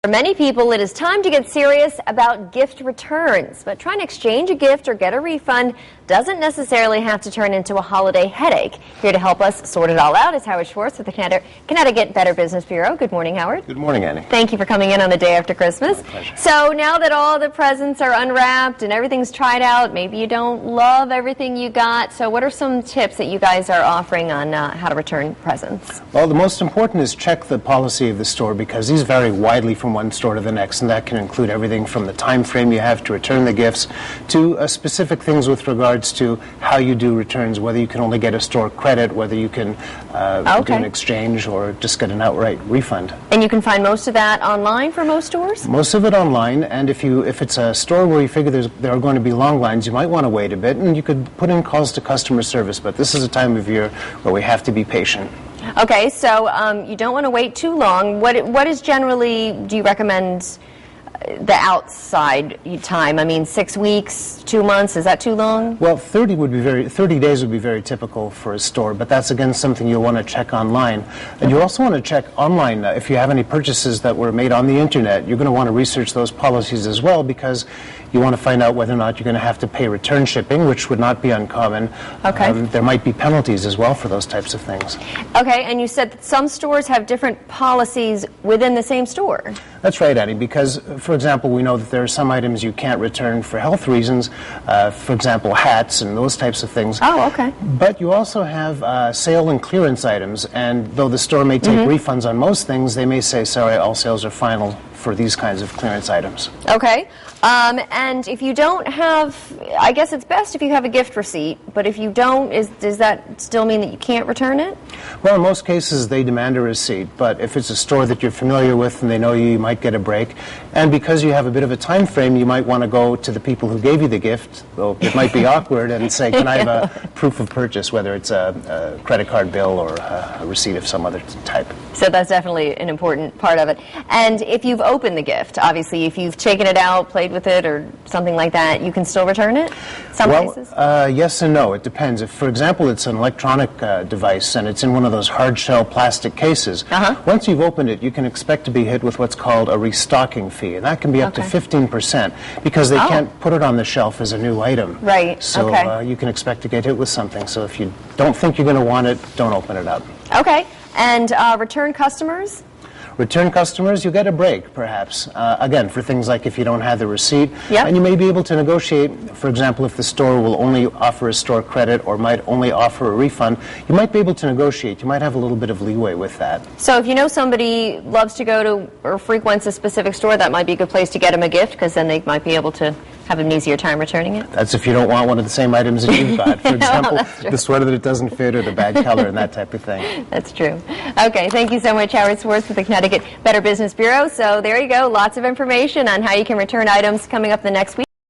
For many people, it is time to get serious about gift returns, but trying to exchange a gift or get a refund doesn't necessarily have to turn into a holiday headache. Here to help us sort it all out is Howard Schwartz with the Connecticut Better Business Bureau. Good morning, Howard. Good morning, Annie. Thank you for coming in on the day after Christmas. My pleasure. So now that all the presents are unwrapped and everything's tried out, maybe you don't love everything you got. So what are some tips that you guys are offering on how to return presents? Well, the most important is check the policy of the store, because these vary widely from one store to the next, and that can include everything from the time frame you have to return the gifts to specific things with regards to how you do returns, whether you can only get a store credit, whether you can do an exchange or just get an outright refund. And you can find most of that online for most stores? Most of it online, and if it's a store where you figure there are going to be long lines, you might want to wait a bit, and you could put in calls to customer service, but this is a time of year where we have to be patient. Okay, so you don't want to wait too long. What is generally, do you recommend the outside time? I mean, 6 weeks, 2 months, is that too long? Well, 30 days would be very typical for a store, but that's again something you'll want to check online. And you also want to check online if you have any purchases that were made on the internet. You're going to want to research those policies as well, because you want to find out whether or not you're going to have to pay return shipping, which would not be uncommon. Okay. There might be penalties as well for those types of things. Okay, and you said that some stores have different policies within the same store. That's right, Annie, because, for example, we know that there are some items you can't return for health reasons, for example, hats and those types of things. Oh, okay. But you also have sale and clearance items, and though the store may take refunds on most things, they may say, sorry, all sales are final for these kinds of clearance items. Okay. And if you don't have, I guess it's best if you have a gift receipt, but if you don't, does that still mean that you can't return it? Well, in most cases, they demand a receipt, but if it's a store that you're familiar with and they know you might get a break, and because you have a bit of a time frame, you might want to go to the people who gave you the gift, though it might be awkward, and say, can I have a proof of purchase, whether it's a credit card bill or a receipt of some other type. So that's definitely an important part of it. And if you've opened the gift, obviously, if you've taken it out, played with it, or something like that, you can still return it? Some places? Yes and no. It depends. If, for example, it's an electronic device and it's in one of those hard shell plastic cases, once you've opened it, you can expect to be hit with what's called a restocking fee, and that can be up to 15%, because they can't put it on the shelf as a new item. Right. So you can expect to get hit with something. So if you don't think you're going to want it, don't open it up. Okay. And return customers? Return customers, you get a break, perhaps. Again, for things like if you don't have the receipt, Yep. and you may be able to negotiate, for example, if the store will only offer a store credit or might only offer a refund, you might be able to negotiate. You might have a little bit of leeway with that. So if you know somebody loves to go to or frequents a specific store, that might be a good place to get them a gift, because then they might be able to have an easier time returning it. That's if you don't want one of the same items that you've got. For example, the sweater that it doesn't fit or the bad color and that type of thing. That's true. Okay, thank you so much, Howard Schwartz with the Connecticut Better Business Bureau. So there you go, lots of information on how you can return items coming up the next week.